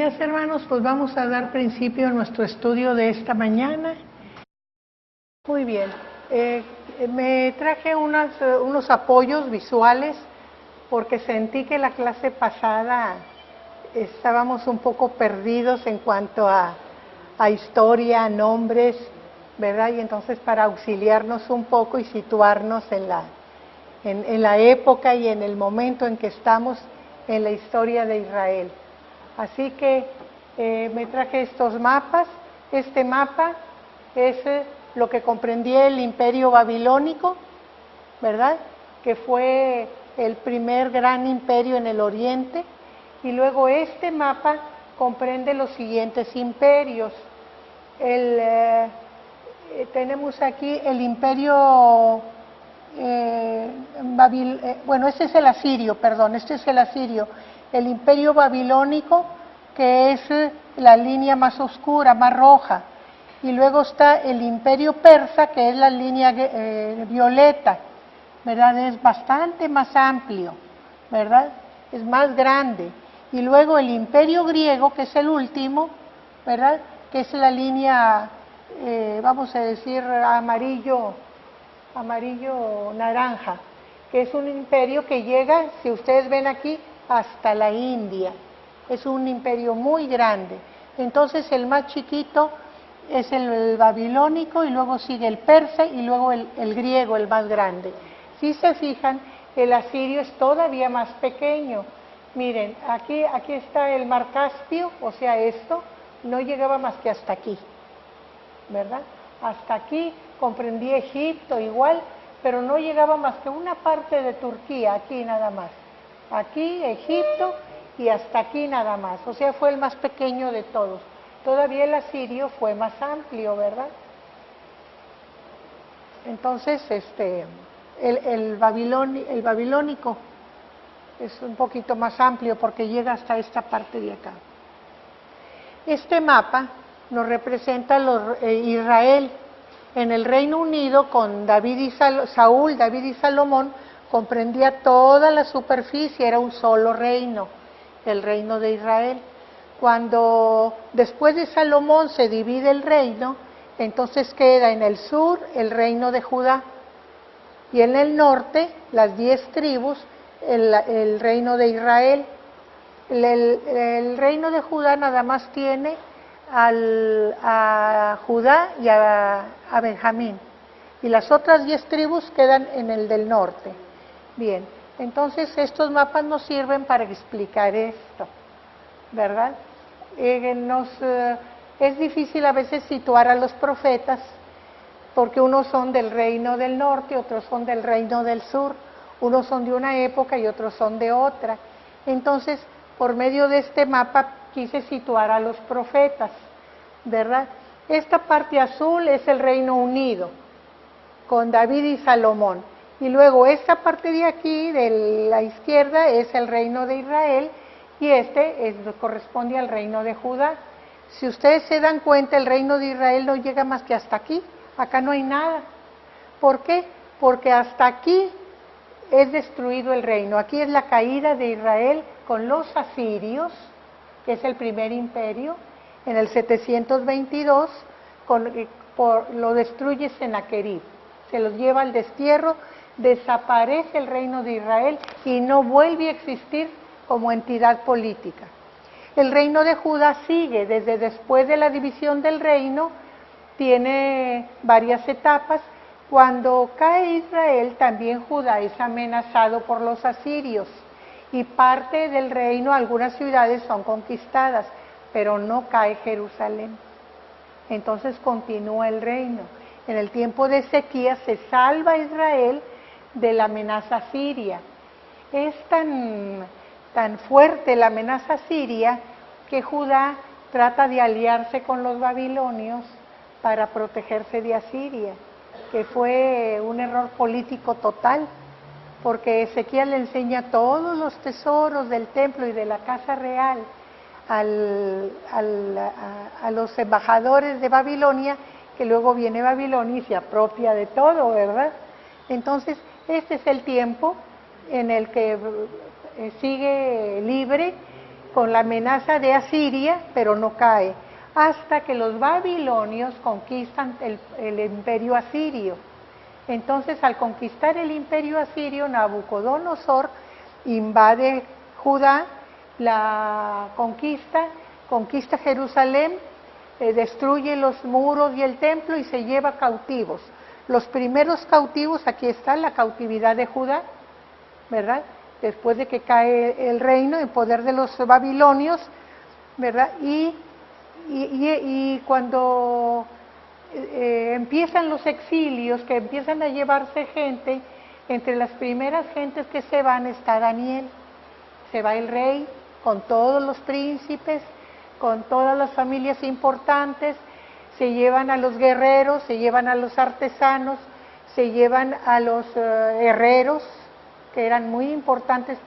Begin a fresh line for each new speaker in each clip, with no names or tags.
días, hermanos, pues vamos a dar principio a nuestro estudio de esta mañana. Muy bien, me traje unos apoyos visuales porque sentí que la clase pasada estábamos un poco perdidos en cuanto a historia, nombres, ¿verdad? Y entonces para auxiliarnos un poco y situarnos en la época y en el momento en que estamos en la historia de Israel. Así que me traje estos mapas. Este mapa es lo que comprendía el imperio babilónico, ¿verdad? Que fue el primer gran imperio en el oriente. Y luego este mapa comprende los siguientes imperios. Tenemos aquí el imperio, bueno, este es el asirio, perdón, este es el asirio. El imperio babilónico, que es la línea más oscura, más roja. Y luego está el imperio persa, que es la línea violeta, ¿verdad? Es bastante más amplio, ¿verdad? Es más grande. Y luego el imperio griego, que es el último, ¿verdad? Que es la línea, vamos a decir, amarillo-naranja, que es un imperio que llega, si ustedes ven aquí, hasta la India. Es un imperio muy grande. Entonces el más chiquito es el babilónico, y luego sigue el persa, y luego el griego, el más grande. Si se fijan, el asirio es todavía más pequeño. Miren, aquí está el mar Caspio, o sea, esto no llegaba más que hasta aquí, ¿verdad? Hasta aquí comprendía Egipto igual, pero no llegaba más que una parte de Turquía, aquí nada más. Aquí, Egipto, y hasta aquí nada más. O sea, fue el más pequeño de todos. Todavía el asirio fue más amplio, ¿verdad? Entonces, el babilónico es un poquito más amplio porque llega hasta esta parte de acá. Este mapa nos representa Israel. En el Reino Unido, con David y Salomón, comprendía toda la superficie, era un solo reino, el reino de Israel. Cuando después de Salomón se divide el reino, entonces queda en el sur el reino de Judá, y en el norte, las 10 tribus, el reino de Israel. El reino de Judá nada más tiene a Judá y a Benjamín, y las otras 10 tribus quedan en el del norte. Bien, entonces estos mapas nos sirven para explicar esto, ¿verdad? Es difícil a veces situar a los profetas, porque unos son del reino del norte, otros son del reino del sur, unos son de una época y otros son de otra. Entonces, por medio de este mapa quise situar a los profetas, ¿verdad? Esta parte azul es el Reino Unido, con David y Salomón. Y luego esta parte de aquí, de la izquierda, es el reino de Israel, y corresponde al reino de Judá. Si ustedes se dan cuenta, el reino de Israel no llega más que hasta aquí, acá no hay nada. ¿Por qué? Porque hasta aquí es destruido el reino. Aquí es la caída de Israel con los asirios, que es el primer imperio, en el 722, lo destruye Sennacherib, se los lleva al destierro, desaparece el reino de Israel y no vuelve a existir como entidad política. El reino de Judá sigue, desde después de la división del reino, tiene varias etapas. Cuando cae Israel, también Judá es amenazado por los asirios, y parte del reino, algunas ciudades son conquistadas, pero no cae Jerusalén. Entonces continúa el reino. En el tiempo de Ezequías se salva Israel de la amenaza siria. Es tan fuerte la amenaza siria que Judá trata de aliarse con los babilonios para protegerse de Asiria, que fue un error político total, porque Ezequiel le enseña todos los tesoros del templo y de la casa real a los embajadores de Babilonia, que luego viene Babilonia y se apropia de todo, ¿verdad? Entonces, este es el tiempo en el que sigue libre con la amenaza de Asiria, pero no cae, hasta que los babilonios conquistan el imperio asirio. Entonces, al conquistar el imperio asirio, Nabucodonosor invade Judá, la conquista Jerusalén, destruye los muros y el templo y se lleva cautivos. Los primeros cautivos, aquí está la cautividad de Judá, ¿verdad? Después de que cae el reino en poder de los babilonios, ¿verdad? Y cuando empiezan los exilios, que empiezan a llevarse gente, entre las primeras gentes que se van está Daniel. Se va el rey con todos los príncipes, con todas las familias importantes, se llevan a los guerreros, se llevan a los artesanos, se llevan a los herreros, que eran muy importantes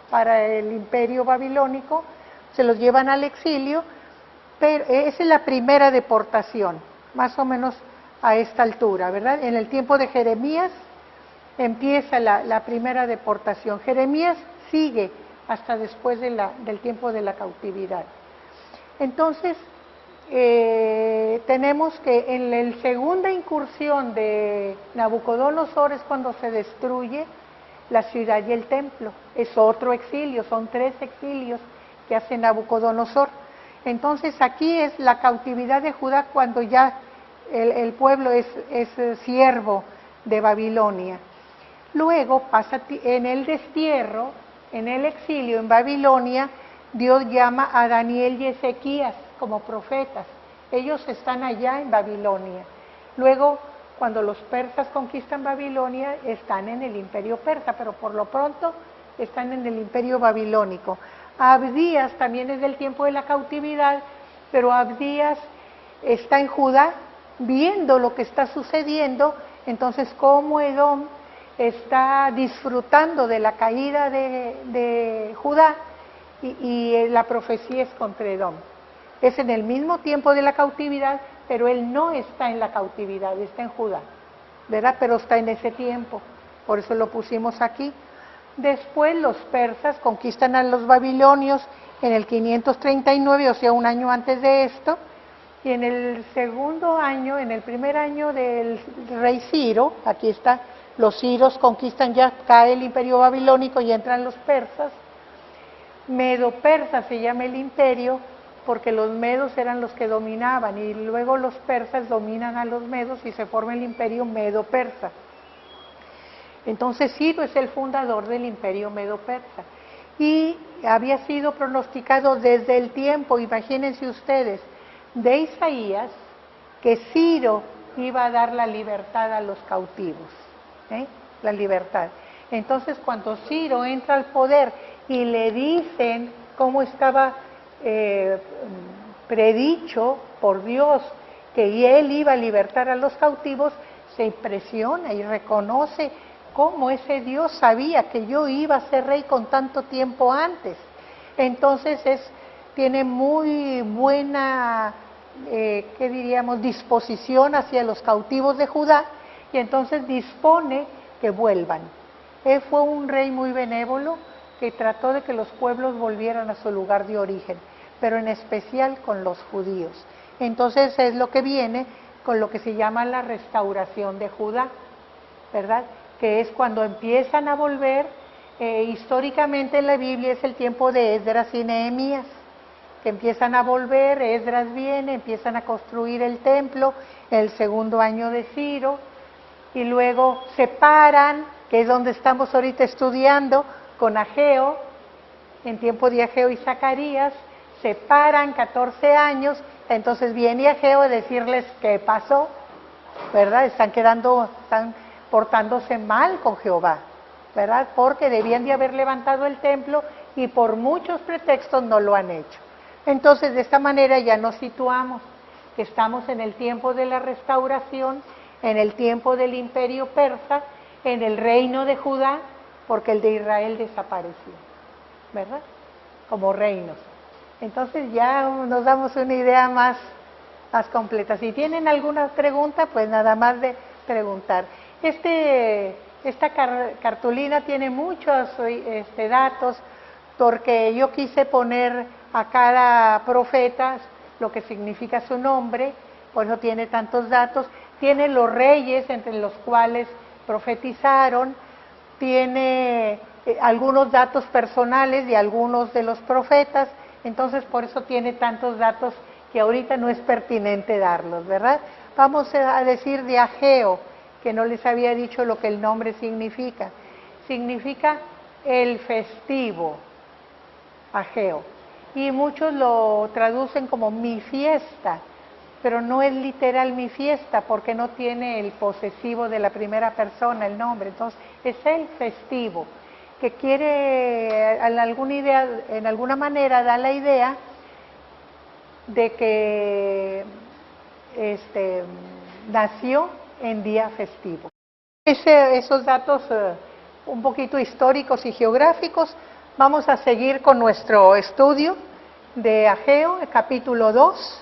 para el imperio babilónico, se los llevan al exilio, pero esa es la primera deportación, más o menos a esta altura, ¿verdad? En el tiempo de Jeremías empieza la primera deportación. Jeremías sigue hasta después del tiempo de la cautividad. Entonces, tenemos que en la segunda incursión de Nabucodonosor es cuando se destruye la ciudad y el templo. Es otro exilio, son 3 exilios que hace Nabucodonosor. Entonces, aquí es la cautividad de Judá cuando ya el pueblo es siervo de Babilonia. Luego pasa en el destierro, en el exilio en Babilonia, Dios llama a Daniel y Ezequías como profetas. Ellos están allá en Babilonia. Luego, cuando los persas conquistan Babilonia, están en el imperio persa, pero por lo pronto están en el imperio babilónico. Abdías también es del tiempo de la cautividad, pero Abdías está en Judá viendo lo que está sucediendo. Entonces, como Edom está disfrutando de la caída de Judá, y la profecía es contra Edom. Es en el mismo tiempo de la cautividad, pero él no está en la cautividad, está en Judá, ¿verdad? Pero está en ese tiempo, por eso lo pusimos aquí. Después los persas conquistan a los babilonios en el 539, o sea, un año antes de esto, y en el segundo año, en el primer año del rey Ciro, aquí está, los ciros conquistan, ya cae el imperio babilónico y entran los persas. Medo-persa se llama el imperio porque los medos eran los que dominaban y luego los persas dominan a los medos y se forma el imperio medo-persa. Entonces Ciro es el fundador del imperio medo-persa y había sido pronosticado desde el tiempo, imagínense ustedes, de Isaías, que Ciro iba a dar la libertad a los cautivos, la libertad. Entonces cuando Ciro entra al poder y le dicen cómo estaba predicho por Dios que él iba a libertar a los cautivos, se impresiona y reconoce cómo ese Dios sabía que yo iba a ser rey con tanto tiempo antes. Entonces tiene muy buena, ¿qué diríamos?, disposición hacia los cautivos de Judá, y entonces dispone que vuelvan. Él fue un rey muy benévolo que trató de que los pueblos volvieran a su lugar de origen, pero en especial con los judíos. Entonces es lo que viene con lo que se llama la restauración de Judá, ¿verdad? Que es cuando empiezan a volver, históricamente en la Biblia es el tiempo de Esdras y Nehemías, que empiezan a volver, Esdras viene, empiezan a construir el templo, el segundo año de Ciro, y luego se paran, que es donde estamos ahorita estudiando, con Ageo, en tiempo de Ageo y Zacarías, se paran 14 años, entonces viene Ageo a decirles qué pasó, ¿verdad? Están portándose mal con Jehová, ¿verdad? Porque debían de haber levantado el templo y por muchos pretextos no lo han hecho. Entonces, de esta manera ya nos situamos, que estamos en el tiempo de la restauración, en el tiempo del imperio persa, en el reino de Judá, porque el de Israel desapareció, ¿verdad? Como reinos. Entonces ya nos damos una idea más completa. Si tienen alguna pregunta, pues nada más de preguntar. Esta cartulina tiene muchos datos, porque yo quise poner a cada profeta lo que significa su nombre, por eso tiene tantos datos. Tiene los reyes entre los cuales profetizaron, tiene algunos datos personales de algunos de los profetas, entonces por eso tiene tantos datos que ahorita no es pertinente darlos, ¿verdad? Vamos a decir de Ageo, que no les había dicho lo que el nombre significa. Significa el festivo, Ageo. Y muchos lo traducen como mi fiesta, pero no es literal mi fiesta porque no tiene el posesivo de la primera persona, el nombre. Entonces, es el festivo, que quiere, en alguna manera, da la idea de que nació en día festivo. Esos datos un poquito históricos y geográficos. Vamos a seguir con nuestro estudio de Ageo, el capítulo 2.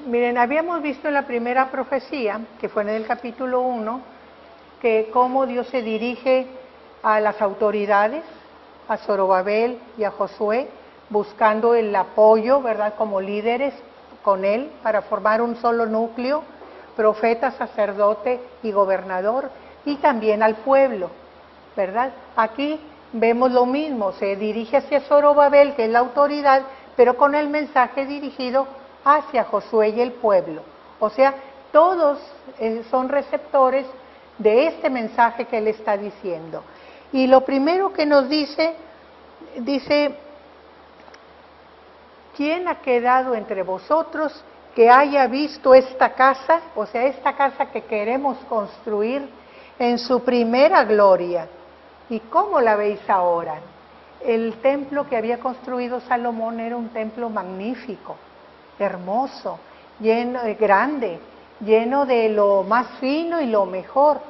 Miren, habíamos visto en la primera profecía, que fue en el capítulo 1, que cómo Dios se dirige a las autoridades, a Zorobabel y a Josué, buscando el apoyo, ¿verdad?, como líderes con él para formar un solo núcleo, profeta, sacerdote y gobernador, y también al pueblo, ¿verdad? Aquí vemos lo mismo, se dirige hacia Zorobabel, que es la autoridad, pero con el mensaje dirigido hacia Josué y el pueblo. O sea, todos son receptores de este mensaje que él está diciendo. Y lo primero que nos dice, ¿quién ha quedado entre vosotros que haya visto esta casa? O sea, esta casa que queremos construir en su primera gloria. ¿Y cómo la veis ahora? El templo que había construido Salomón era un templo magnífico, hermoso, grande, lleno de lo más fino y lo mejor.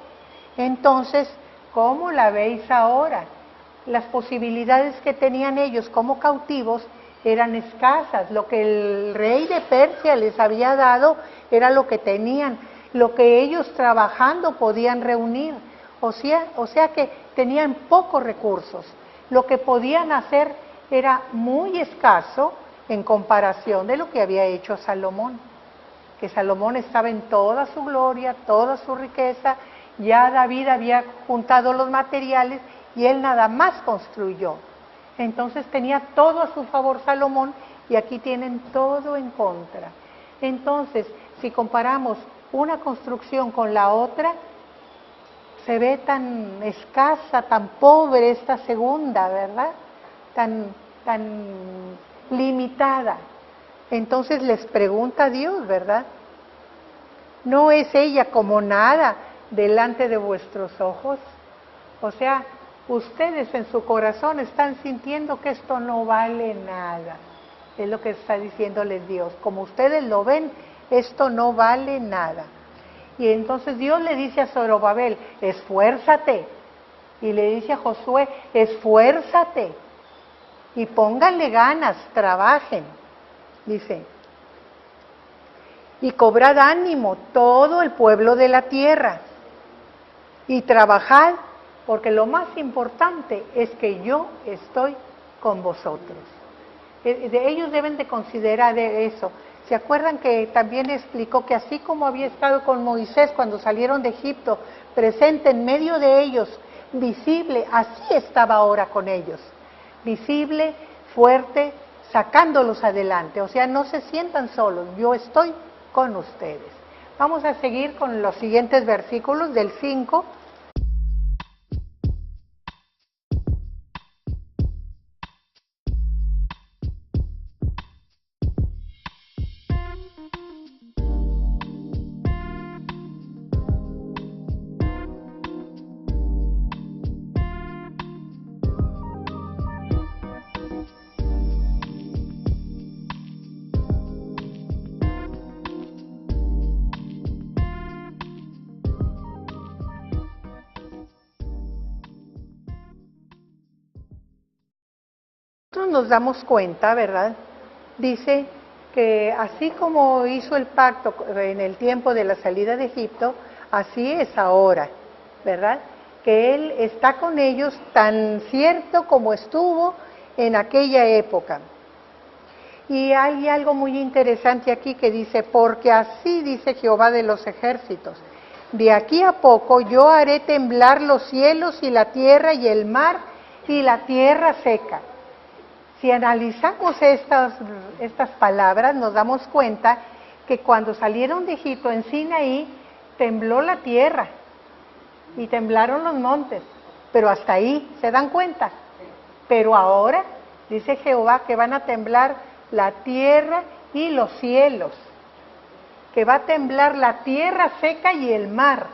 Entonces, ¿cómo la veis ahora? Las posibilidades que tenían ellos como cautivos eran escasas. Lo que el rey de Persia les había dado era lo que tenían, lo que ellos trabajando podían reunir. O sea que tenían pocos recursos. Lo que podían hacer era muy escaso en comparación de lo que había hecho Salomón, que Salomón estaba en toda su gloria, toda su riqueza, ya David había juntado los materiales y él nada más construyó. Entonces tenía todo a su favor Salomón y aquí tienen todo en contra. Entonces, si comparamos una construcción con la otra, se ve tan escasa, tan pobre esta segunda, ¿verdad? Tan limitada. Entonces les pregunta a Dios, ¿verdad? ¿No es ella como nada delante de vuestros ojos? O sea, ustedes en su corazón están sintiendo que esto no vale nada. Es lo que está diciéndoles Dios. Como ustedes lo ven, esto no vale nada. Y entonces Dios le dice a Zorobabel, esfuérzate. Y le dice a Josué, esfuérzate. Y pónganle ganas, trabajen. Dice, y cobrad ánimo todo el pueblo de la tierra. Y trabajad, porque lo más importante es que yo estoy con vosotros. Ellos deben de considerar eso. ¿Se acuerdan que también explicó que así como había estado con Moisés cuando salieron de Egipto, presente en medio de ellos, visible, así estaba ahora con ellos? Visible, fuerte, sacándolos adelante. O sea, no se sientan solos, yo estoy con ustedes. Vamos a seguir con los siguientes versículos del 5. nosotros nos damos cuenta, ¿verdad? Dice que así como hizo el pacto en el tiempo de la salida de Egipto, así es ahora, ¿verdad? Que Él está con ellos tan cierto como estuvo en aquella época. Y hay algo muy interesante aquí que dice, porque así dice Jehová de los ejércitos, de aquí a poco yo haré temblar los cielos y la tierra y el mar y la tierra seca. Si analizamos estas palabras, nos damos cuenta que cuando salieron de Egipto en Sinaí, tembló la tierra y temblaron los montes, pero hasta ahí, ¿se dan cuenta? Pero ahora, dice Jehová, que van a temblar la tierra y los cielos, que va a temblar la tierra seca y el mar.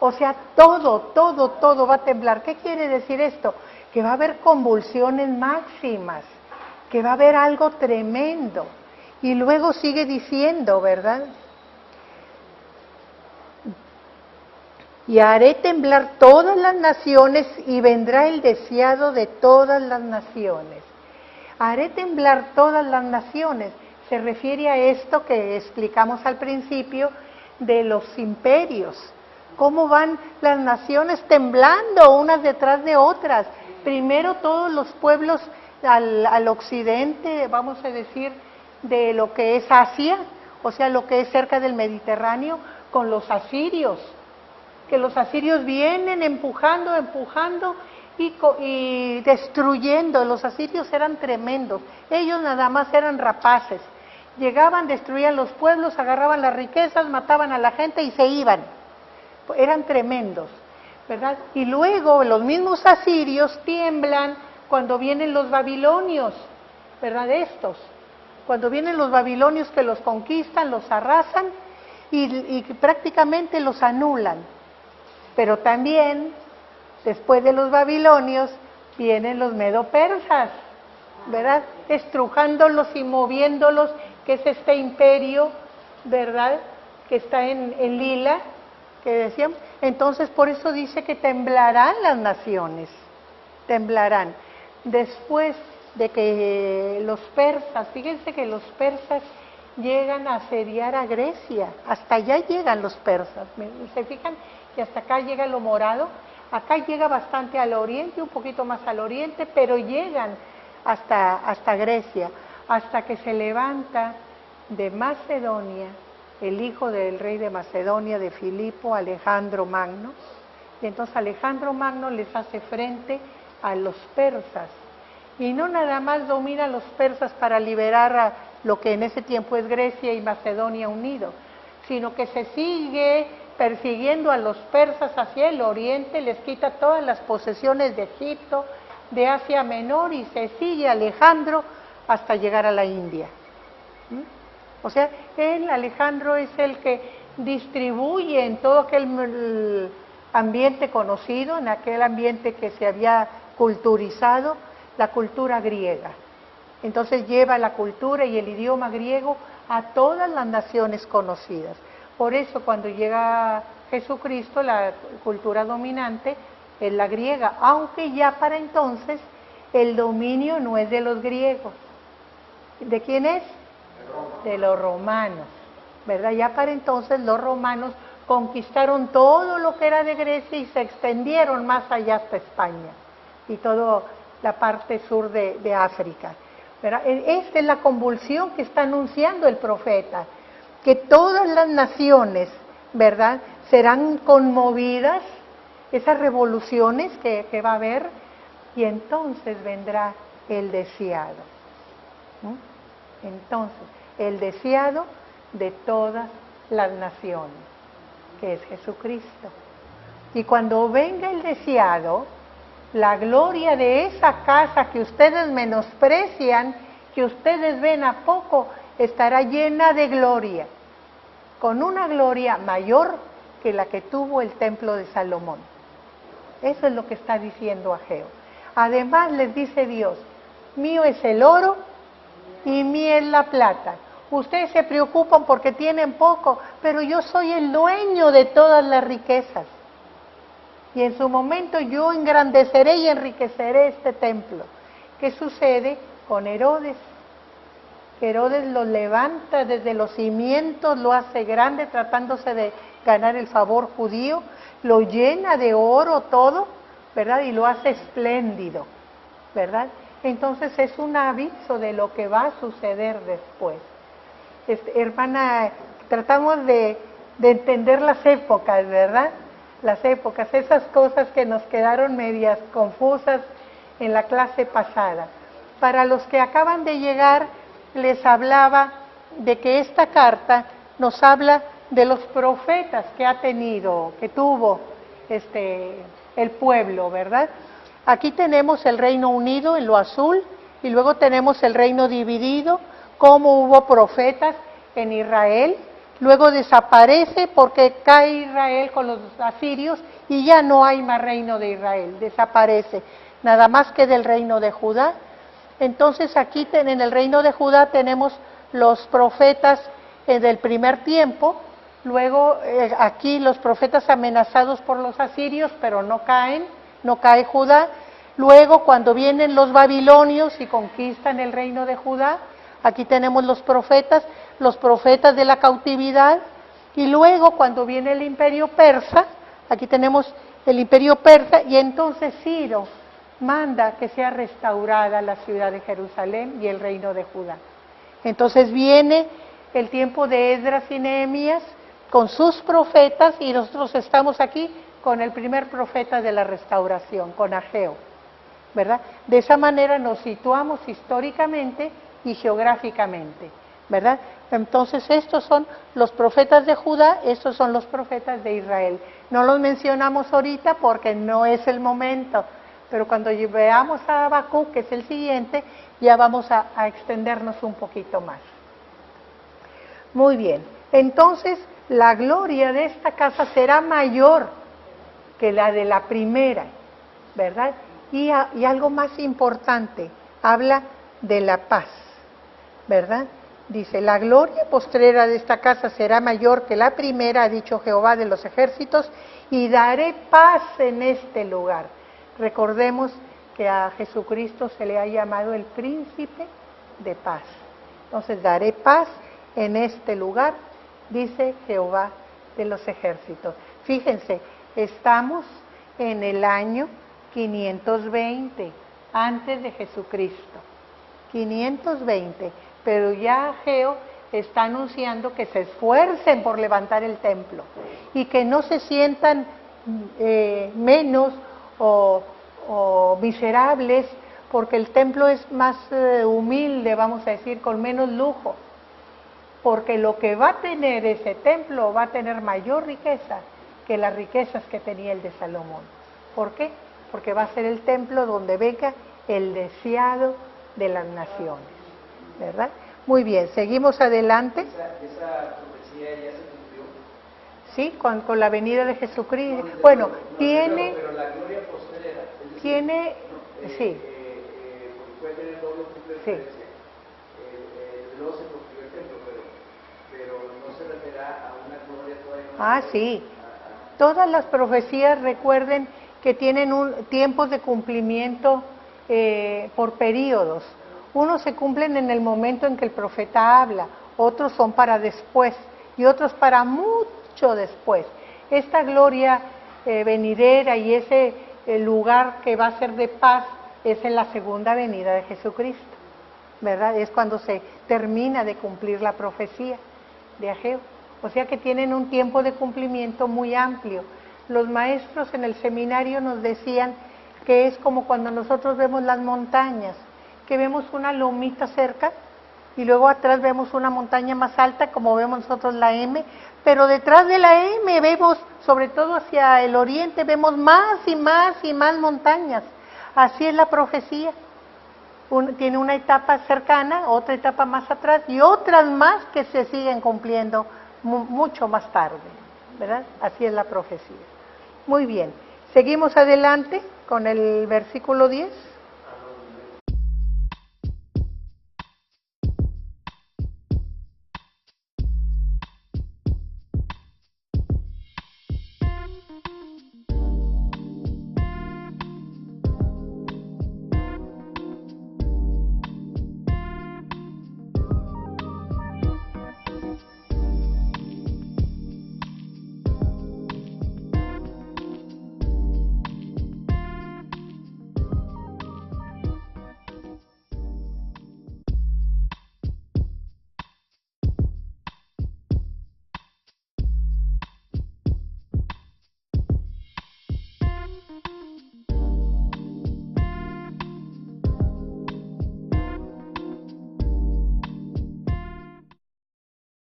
O sea, todo va a temblar. ¿Qué quiere decir esto? Que va a haber convulsiones máximas, que va a haber algo tremendo. Y luego sigue diciendo, ¿verdad? Y haré temblar todas las naciones y vendrá el deseado de todas las naciones. Haré temblar todas las naciones. Se refiere a esto que explicamos al principio de los imperios. Cómo van las naciones temblando unas detrás de otras. Primero todos los pueblos al occidente, vamos a decir, de lo que es Asia, o sea, lo que es cerca del Mediterráneo, con los asirios. Que los asirios vienen empujando y destruyendo. Los asirios eran tremendos, ellos nada más eran rapaces, llegaban, destruían los pueblos, agarraban las riquezas, mataban a la gente y se iban, eran tremendos, ¿verdad? Y luego los mismos asirios tiemblan cuando vienen los babilonios, ¿verdad? Cuando vienen los babilonios que los conquistan, los arrasan y prácticamente los anulan. Pero también, después de los babilonios, vienen los medo-persas, ¿verdad? Estrujándolos y moviéndolos, que es este imperio, ¿verdad? Que está en lila, que decíamos. Entonces, por eso dice que temblarán las naciones, temblarán. Después de que los persas, fíjense que los persas llegan a asediar a Grecia, hasta allá llegan los persas, ¿se fijan? Y hasta acá llega lo morado, acá llega bastante al oriente, un poquito más al oriente, pero llegan hasta Grecia, hasta que se levanta de Macedonia el hijo del rey de Macedonia, de Filipo, Alejandro Magno, y entonces Alejandro Magno les hace frente a los persas, y no nada más domina a los persas para liberar a lo que en ese tiempo es Grecia y Macedonia unido, sino que se sigue persiguiendo a los persas hacia el oriente, les quita todas las posesiones de Egipto, de Asia Menor, y se sigue Alejandro hasta llegar a la India. O sea, Alejandro es el que distribuye en todo aquel ambiente conocido, en aquel ambiente que se había culturizado, la cultura griega. Entonces lleva la cultura y el idioma griego a todas las naciones conocidas. Por eso cuando llega Jesucristo, la cultura dominante es la griega, aunque ya para entonces el dominio no es de los griegos. ¿De quién es? De los romanos, ¿verdad? Ya para entonces los romanos conquistaron todo lo que era de Grecia y se extendieron más allá hasta España y toda la parte sur de África, ¿verdad? Esta es la convulsión que está anunciando el profeta, que todas las naciones, ¿verdad?, serán conmovidas, esas revoluciones que va a haber, y entonces vendrá el deseado. Entonces, el deseado de todas las naciones, que es Jesucristo. Y cuando venga el deseado, la gloria de esa casa que ustedes menosprecian, que ustedes ven a poco, estará llena de gloria, con una gloria mayor que la que tuvo el templo de Salomón. Eso es lo que está diciendo Ageo. Además les dice Dios, mío es el oro y mía es la plata. Ustedes se preocupan porque tienen poco, pero yo soy el dueño de todas las riquezas. Y en su momento yo engrandeceré y enriqueceré este templo. ¿Qué sucede? Con Herodes. Herodes lo levanta desde los cimientos, lo hace grande tratándose de ganar el favor judío, lo llena de oro todo, ¿verdad? Y lo hace espléndido, ¿verdad? Entonces es un aviso de lo que va a suceder después. Hermana, tratamos de entender las épocas, ¿verdad? Las épocas, esas cosas que nos quedaron medias confusas en la clase pasada. Para los que acaban de llegar, les hablaba de que esta carta nos habla de los profetas que tuvo el pueblo, ¿verdad? Aquí tenemos el reino unido en lo azul y luego tenemos el reino dividido, cómo hubo profetas en Israel, luego desaparece porque cae Israel con los asirios y ya no hay más reino de Israel, desaparece, nada más que del reino de Judá. Entonces aquí en el reino de Judá tenemos los profetas del primer tiempo, luego aquí los profetas amenazados por los asirios, pero no cae Judá. Luego cuando vienen los babilonios y conquistan el reino de Judá, aquí tenemos los profetas de la cautividad, y luego cuando viene el imperio persa, aquí tenemos el imperio persa, y entonces Ciro manda que sea restaurada la ciudad de Jerusalén y el reino de Judá. Entonces viene el tiempo de Esdras y Nehemías con sus profetas, y nosotros estamos aquí con el primer profeta de la restauración, con Ageo, ¿verdad? De esa manera nos situamos históricamente y geográficamente, ¿verdad? Entonces estos son los profetas de Judá, estos son los profetas de Israel. No los mencionamos ahorita porque no es el momento, pero cuando veamos a Habacuc, que es el siguiente, ya vamos a extendernos un poquito más. Muy bien, entonces la gloria de esta casa será mayor que la de la primera, ¿verdad? Y algo más importante, habla de la paz, ¿verdad? Dice, la gloria postrera de esta casa será mayor que la primera, ha dicho Jehová de los ejércitos, y daré paz en este lugar. Recordemos que a Jesucristo se le ha llamado el príncipe de paz. Entonces, daré paz en este lugar, dice Jehová de los ejércitos. Fíjense, estamos en el año 520, antes de Jesucristo. 520, pero ya Ageo está anunciando que se esfuercen por levantar el templo y que no se sientan menos o miserables, porque el templo es más humilde, vamos a decir, con menos lujo, porque lo que va a tener ese templo va a tener mayor riqueza que las riquezas que tenía el de Salomón. ¿Por qué? Porque va a ser el templo donde venga el deseado de las naciones, ¿verdad? Muy bien, seguimos adelante.
¿Esa profecía ya se cumplió?
Sí, con la venida de Jesucristo. Bueno, tiene...
Pero la gloria postrera, es decir,
tiene... sí.
Puede tener doble tipo de referencia. Luego se construyó el templo, pero no se referirá a una gloria todavía.
Sí. Todas las profecías, recuerden que tienen tiempos de cumplimiento por periodos. Unos se cumplen en el momento en que el profeta habla, otros son para después y otros para mucho después. Esta gloria venidera y ese lugar que va a ser de paz es en la segunda venida de Jesucristo, ¿verdad? Es cuando se termina de cumplir la profecía de Ageo. O sea que tienen un tiempo de cumplimiento muy amplio. Los maestros en el seminario nos decían que es como cuando nosotros vemos las montañas, que vemos una lomita cerca y luego atrás vemos una montaña más alta, como vemos nosotros la M, pero detrás de la M vemos, sobre todo hacia el oriente, vemos más y más y más montañas. Así es la profecía. Tiene una etapa cercana, otra etapa más atrás y otras más que se siguen cumpliendo mucho más tarde, ¿verdad? Así es la profecía. Muy bien, seguimos adelante con el versículo 10.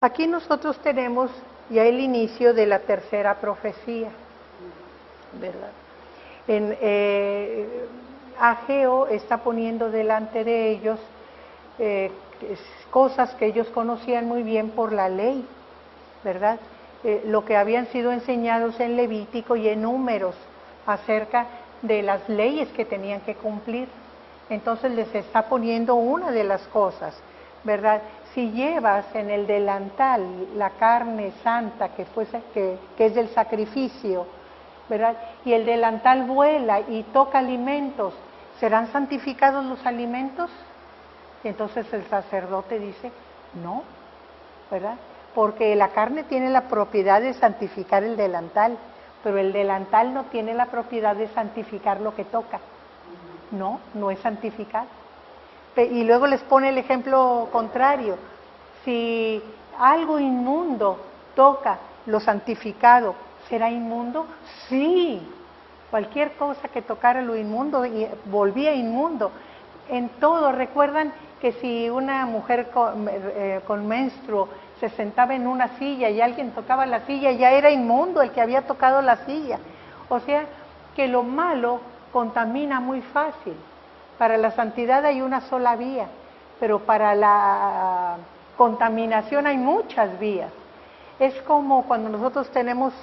Aquí nosotros tenemos ya el inicio de la tercera profecía, ¿verdad? Ageo está poniendo delante de ellos cosas que ellos conocían muy bien por la ley, ¿verdad? Lo que habían sido enseñados en Levítico y en Números acerca de las leyes que tenían que cumplir. Entonces les está poniendo una de las cosas, ¿verdad? Si llevas en el delantal la carne santa que es del sacrificio, ¿verdad? Y el delantal vuela y toca alimentos, ¿serán santificados los alimentos? Y entonces el sacerdote dice, no, ¿verdad? Porque la carne tiene la propiedad de santificar el delantal, pero el delantal no tiene la propiedad de santificar lo que toca. No, no es santificar. Y luego les pone el ejemplo contrario. Si algo inmundo toca lo santificado, ¿será inmundo? Sí. Cualquier cosa que tocara lo inmundo volvía inmundo. En todo, recuerdan que si una mujer con menstruo se sentaba en una silla y alguien tocaba la silla, ya era inmundo el que había tocado la silla. O sea, que lo malo contamina muy fácil. Para la santidad hay una sola vía, pero para la contaminación hay muchas vías. Es como cuando nosotros tenemos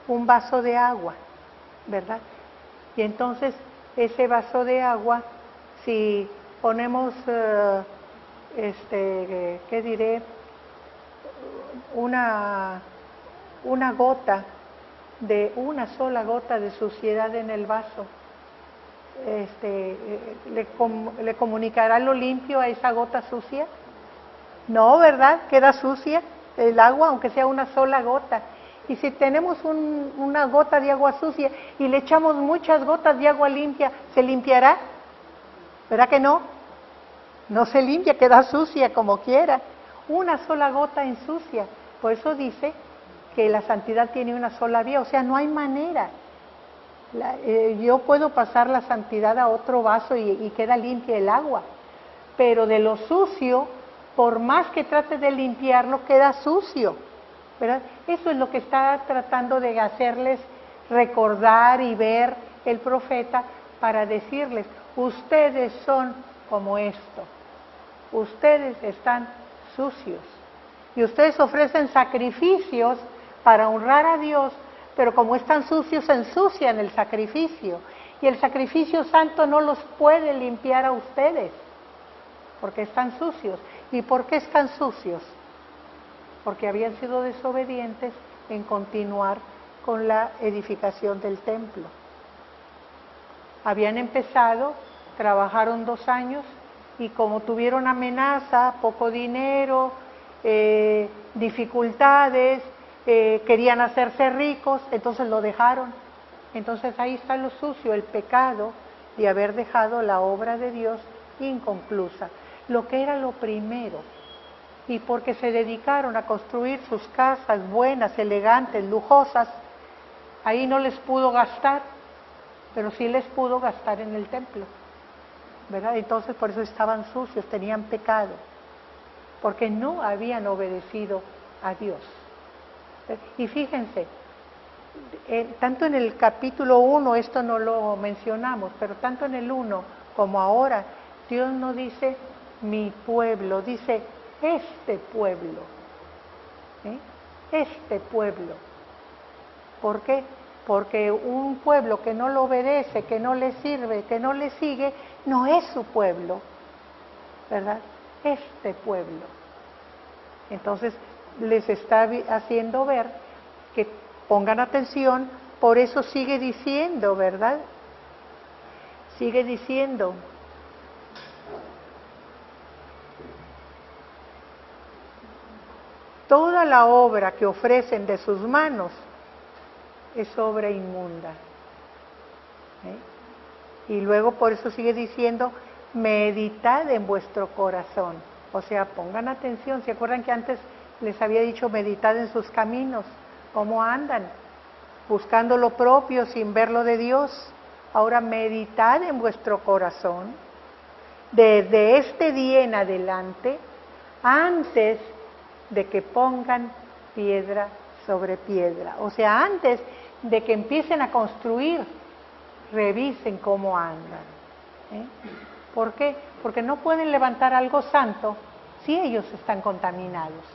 un vaso de agua, ¿verdad? Y entonces ese vaso de agua, si ponemos, ¿qué diré? Una sola gota de suciedad en el vaso, ¿le comunicará lo limpio a esa gota sucia? No, ¿verdad? Queda sucia el agua, aunque sea una sola gota. Y si tenemos una gota de agua sucia y le echamos muchas gotas de agua limpia, ¿se limpiará? ¿Verdad que no? No se limpia, queda sucia como quiera. Una sola gota ensucia. Por eso dice que la santidad tiene una sola vía, o sea, no hay manera. Yo puedo pasar la santidad a otro vaso y queda limpia el agua, pero de lo sucio, por más que trate de limpiarlo, queda sucio, ¿verdad? Eso es lo que está tratando de hacerles recordar y ver el profeta para decirles, ustedes son como esto, ustedes están sucios y ustedes ofrecen sacrificios para honrar a Dios, pero como están sucios, ensucian el sacrificio. Y el sacrificio santo no los puede limpiar a ustedes, porque están sucios. ¿Y por qué están sucios? Porque habían sido desobedientes en continuar con la edificación del templo. Habían empezado, trabajaron 2 años, y como tuvieron amenaza, poco dinero, dificultades, querían hacerse ricos, entonces lo dejaron. Entonces ahí está lo sucio, el pecado de haber dejado la obra de Dios inconclusa, lo que era lo primero. Y porque se dedicaron a construir sus casas buenas, elegantes, lujosas, ahí no les pudo gastar, pero sí les pudo gastar en el templo, ¿verdad? Entonces por eso estaban sucios, tenían pecado, porque no habían obedecido a Dios. Y fíjense, tanto en el capítulo 1, esto no lo mencionamos, pero tanto en el 1 como ahora, Dios no dice mi pueblo, dice este pueblo. Este pueblo. ¿Por qué? Porque un pueblo que no lo obedece, que no le sirve, que no le sigue, no es su pueblo, ¿verdad? Este pueblo. Entonces, les está haciendo ver que pongan atención, por eso sigue diciendo, ¿verdad? Sigue diciendo, toda la obra que ofrecen de sus manos es obra inmunda. Y luego por eso sigue diciendo, meditad en vuestro corazón. O sea, pongan atención. ¿Se acuerdan que antes les había dicho meditad en sus caminos? ¿Cómo andan? Buscando lo propio sin ver lo de Dios. Ahora meditad en vuestro corazón. Desde este día en adelante, antes de que pongan piedra sobre piedra. O sea, antes de que empiecen a construir, revisen cómo andan. ¿Por qué? Porque no pueden levantar algo santo si ellos están contaminados.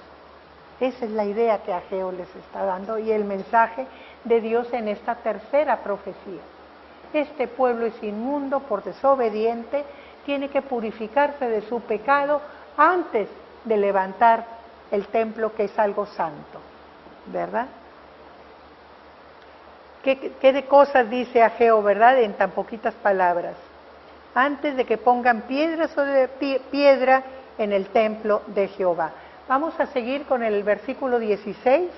Esa es la idea que Ageo les está dando y el mensaje de Dios en esta tercera profecía. Este pueblo es inmundo por desobediente, tiene que purificarse de su pecado antes de levantar el templo, que es algo santo, ¿verdad? ¿Qué de cosas dice Ageo, verdad? En tan poquitas palabras. Antes de que pongan piedra sobre piedra en el templo de Jehová. Vamos a seguir con el versículo 16.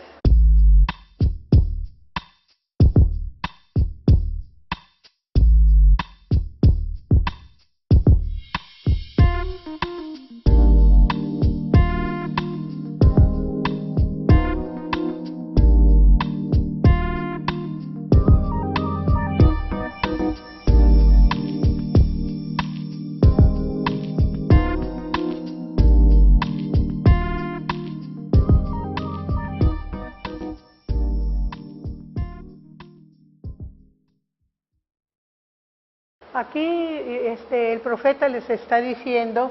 Aquí el profeta les está diciendo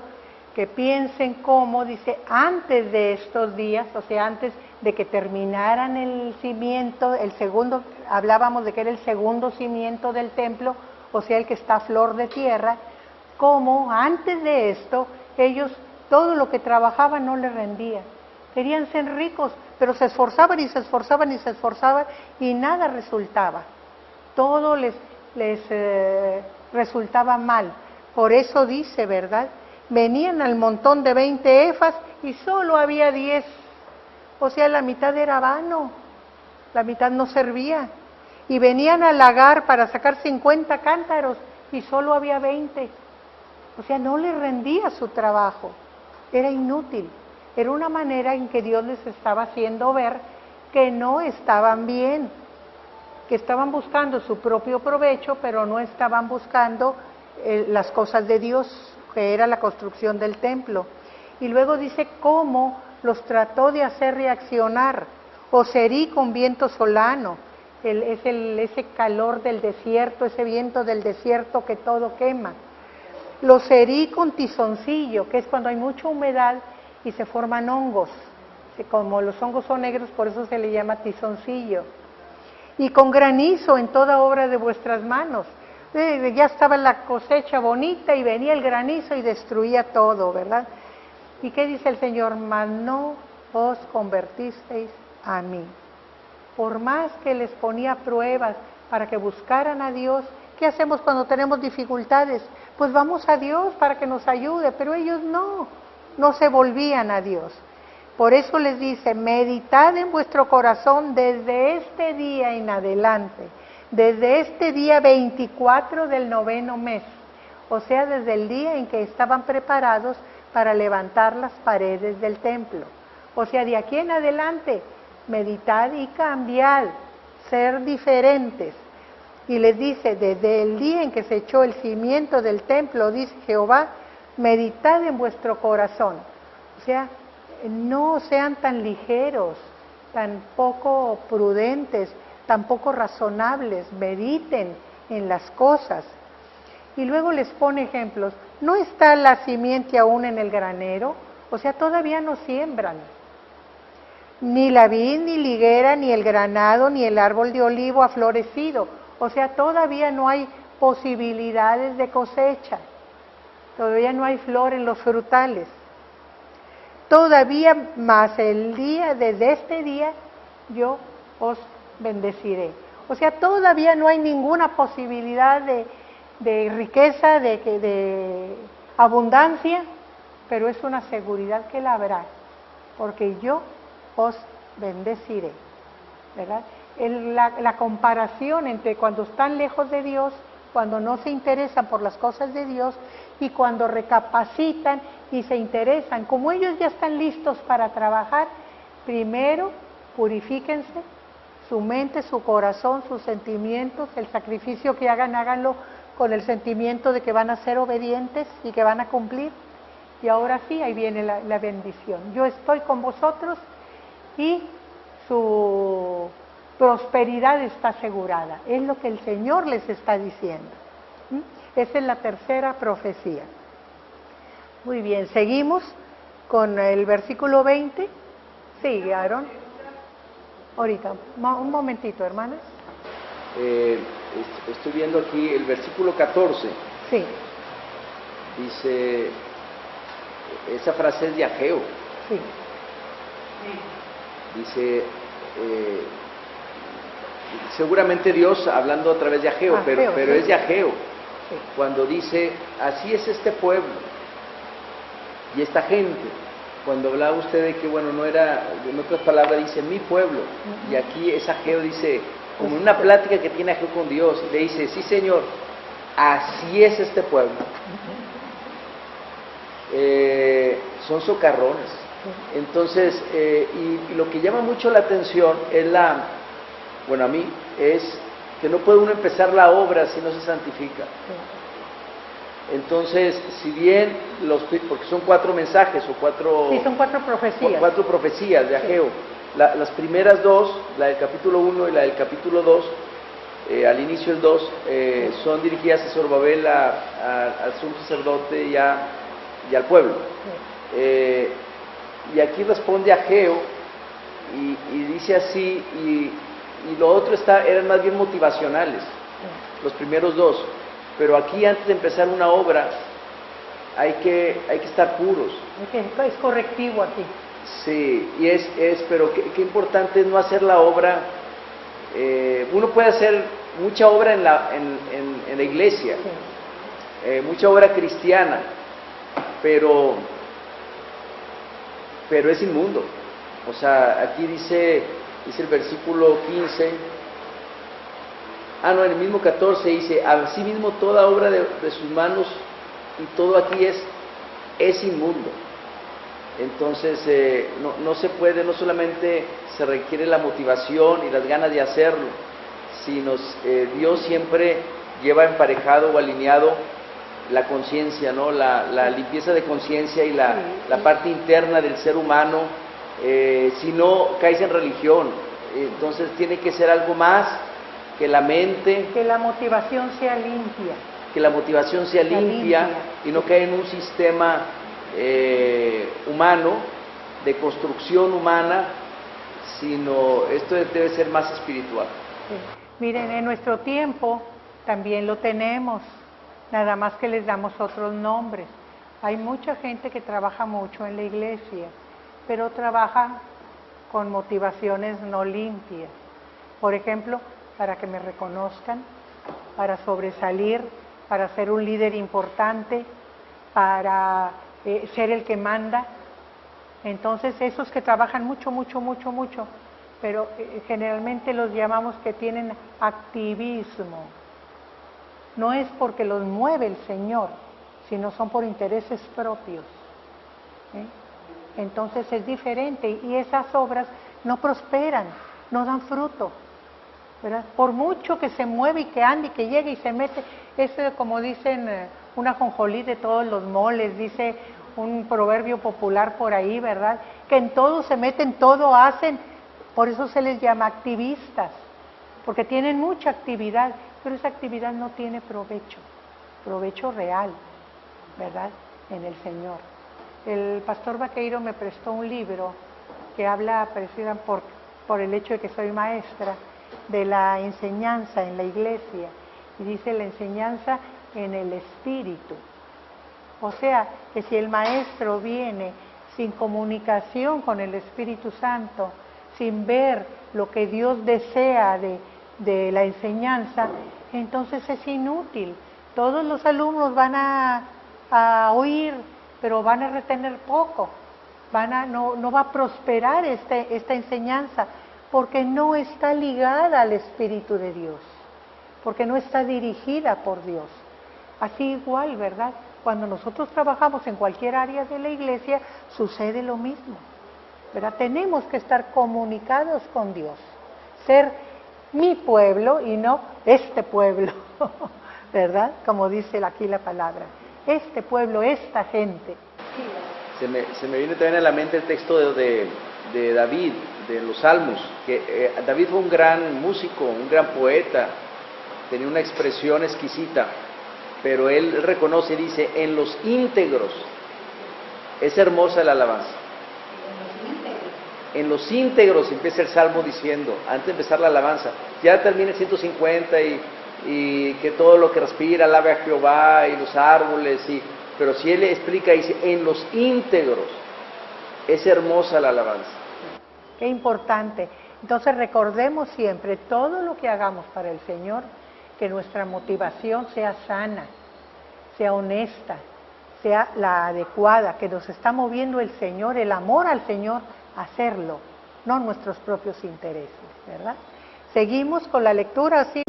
que piensen cómo, dice, antes de estos días, o sea, antes de que terminaran el cimiento, el segundo, hablábamos de que era el segundo cimiento del templo, o sea, el que está a flor de tierra, cómo antes de esto ellos todo lo que trabajaban no les rendía. Querían ser ricos, pero se esforzaban y se esforzaban y se esforzaban y nada resultaba. Todo les resultaba mal. Por eso dice, ¿verdad? Venían al montón de 20 efas y solo había 10. O sea, la mitad era vano, la mitad no servía. Y venían al lagar para sacar 50 cántaros y solo había 20. O sea, no les rendía su trabajo, era inútil. Era una manera en que Dios les estaba haciendo ver que no estaban bien, que estaban buscando su propio provecho, pero no estaban buscando las cosas de Dios, que era la construcción del templo. Y luego dice cómo los trató de hacer reaccionar. Os herí con viento solano, ese calor del desierto, ese viento del desierto que todo quema. Los herí con tizoncillo, que es cuando hay mucha humedad y se forman hongos. Como los hongos son negros, por eso se le llama tizoncillo. Y con granizo en toda obra de vuestras manos. Ya estaba la cosecha bonita y venía el granizo y destruía todo, ¿verdad? ¿Y qué dice el Señor? Mas no os convertisteis a mí. Por más que les ponía pruebas para que buscaran a Dios, ¿qué hacemos cuando tenemos dificultades? Pues vamos a Dios para que nos ayude, pero ellos no se volvían a Dios. Por eso les dice, meditad en vuestro corazón desde este día en adelante, desde este día 24 del 9º mes, o sea, desde el día en que estaban preparados para levantar las paredes del templo. O sea, de aquí en adelante, meditad y cambiad, ser diferentes. Y les dice, desde el día en que se echó el cimiento del templo, dice Jehová, meditad en vuestro corazón. O sea, no sean tan ligeros, tan poco prudentes, tan poco razonables, mediten en las cosas. Y luego les pone ejemplos. ¿No está la simiente aún en el granero? O sea, todavía no siembran. Ni la vid, ni la higuera, ni el granado, ni el árbol de olivo ha florecido. O sea, todavía no hay posibilidades de cosecha. Todavía no hay flor en los frutales. Todavía más desde este día, yo os bendeciré. O sea, todavía no hay ninguna posibilidad de riqueza, de abundancia, pero es una seguridad que la habrá, porque yo os bendeciré, ¿verdad? La comparación entre cuando están lejos de Dios, cuando no se interesan por las cosas de Dios y cuando recapacitan y se interesan, como ellos ya están listos para trabajar, primero purifíquense su mente, su corazón, sus sentimientos, el sacrificio que hagan, háganlo con el sentimiento de que van a ser obedientes y que van a cumplir. Y ahora sí, ahí viene la bendición. Yo estoy con vosotros y su prosperidad está asegurada. Es lo que el Señor les está diciendo. Esa es la tercera profecía. Muy bien, seguimos con el versículo 20. Sigue, Aarón. Ahorita, un momentito, hermanas.
Estoy viendo aquí el versículo 14.
Sí.
Dice, esa frase es de Ageo.
Sí.
Dice, seguramente Dios hablando a través de Ageo, pero
sí.
es de Ageo.
Sí.
Cuando dice, así es este pueblo y esta gente. Cuando hablaba usted de que, bueno, no era, en otras palabras dice mi pueblo, y aquí es Ageo, dice, como en una plática que tiene Ageo con Dios, le dice, sí Señor, así es este pueblo. Son socarrones. Entonces, y lo que llama mucho la atención es bueno, a mí, es que no puede uno empezar la obra si no se santifica. Entonces, si bien porque son 4 mensajes o 4...
Sí, son 4 profecías.
4 profecías de Ageo. Las primeras 2, la del capítulo 1 y la del capítulo 2, al inicio el 2, son dirigidas a Zorobabel, al sumo sacerdote y al pueblo. Y aquí responde Ageo y dice así, y lo otro eran más bien motivacionales, los primeros 2. Pero aquí, antes de empezar una obra, hay que estar puros.
Es correctivo aquí.
Sí, pero qué importante es no hacer la obra. Uno puede hacer mucha obra en la iglesia, mucha obra cristiana, pero es inmundo. O sea, aquí dice el versículo 15. En el mismo 14 dice, así mismo toda obra de sus manos, y todo aquí es inmundo. Entonces, no se puede, no solamente se requiere la motivación y las ganas de hacerlo, sino Dios siempre lleva emparejado o alineado la conciencia, ¿no? La limpieza de conciencia y la parte interna del ser humano. Si no, caes en religión. Entonces tiene que ser algo más que la mente,
que la motivación sea limpia,
y no cae en un sistema humano, de construcción humana, sino esto debe ser más espiritual.
Sí. Miren, en nuestro tiempo también lo tenemos, nada más que les damos otros nombres. Hay mucha gente que trabaja mucho en la iglesia, pero trabaja con motivaciones no limpias. Por ejemplo, para que me reconozcan, para sobresalir, para ser un líder importante, para ser el que manda. Entonces, esos que trabajan mucho, pero generalmente los llamamos que tienen activismo. No es porque los mueve el Señor, sino son por intereses propios. Entonces es diferente, y esas obras no prosperan, no dan fruto, ¿verdad? Por mucho que se mueve y que ande y que llegue y se mete, es como dicen, una ajonjolí de todos los moles, dice un proverbio popular por ahí, ¿verdad? Que en todo se meten, todo hacen, por eso se les llama activistas, porque tienen mucha actividad, pero esa actividad no tiene provecho real, ¿verdad? En el Señor. El pastor Vaqueiro me prestó un libro que habla, precisamente por el hecho de que soy maestra, de la enseñanza en la iglesia, y dice la enseñanza en el Espíritu. O sea, que si el maestro viene sin comunicación con el Espíritu Santo, sin ver lo que Dios desea de la enseñanza, entonces es inútil. Todos los alumnos van a oír, pero van a retener poco, no va a prosperar esta enseñanza, porque no está ligada al Espíritu de Dios, porque no está dirigida por Dios. Así igual, ¿verdad? Cuando nosotros trabajamos en cualquier área de la iglesia, sucede lo mismo, ¿verdad? Tenemos que estar comunicados con Dios, ser mi pueblo y no este pueblo, ¿verdad? Como dice aquí la palabra, este pueblo, esta gente.
Se me viene también a la mente el texto de David, de los salmos, que David fue un gran músico, un gran poeta, tenía una expresión exquisita, pero él reconoce y dice, en los íntegros, es hermosa la alabanza. En los íntegros empieza el salmo diciendo, antes de empezar la alabanza, ya termina el 150 y que todo lo que respira alabe a Jehová y los árboles, pero si él explica, dice, en los íntegros, es hermosa la alabanza.
Qué importante. Entonces recordemos siempre, todo lo que hagamos para el Señor, que nuestra motivación sea sana, sea honesta, sea la adecuada, que nos está moviendo el Señor, el amor al Señor, a hacerlo, no nuestros propios intereses, ¿verdad? Seguimos con la lectura, así.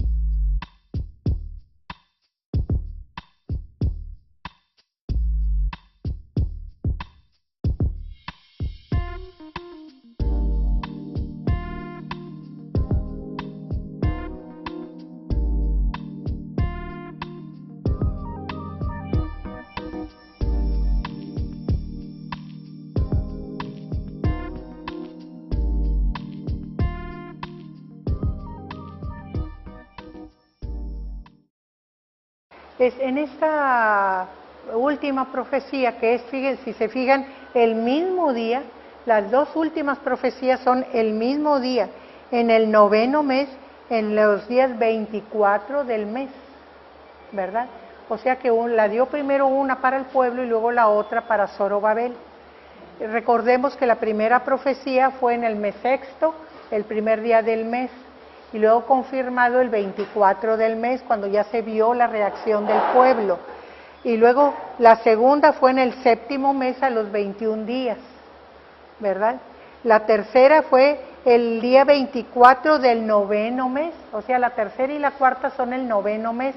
En esta última profecía, que es, si se fijan, el mismo día, las dos últimas profecías son el mismo día, en el 9º mes, en los días 24 del mes, ¿verdad? O sea que la dio primero una para el pueblo y luego la otra para Zorobabel. Recordemos que la primera profecía fue en el mes sexto, el primer día del mes, y luego confirmado el 24 del mes, cuando ya se vio la reacción del pueblo. Y luego la segunda fue en el 7º mes a los 21 días, ¿verdad? La tercera fue el día 24 del 9º mes, o sea, la tercera y la cuarta son el 9º mes,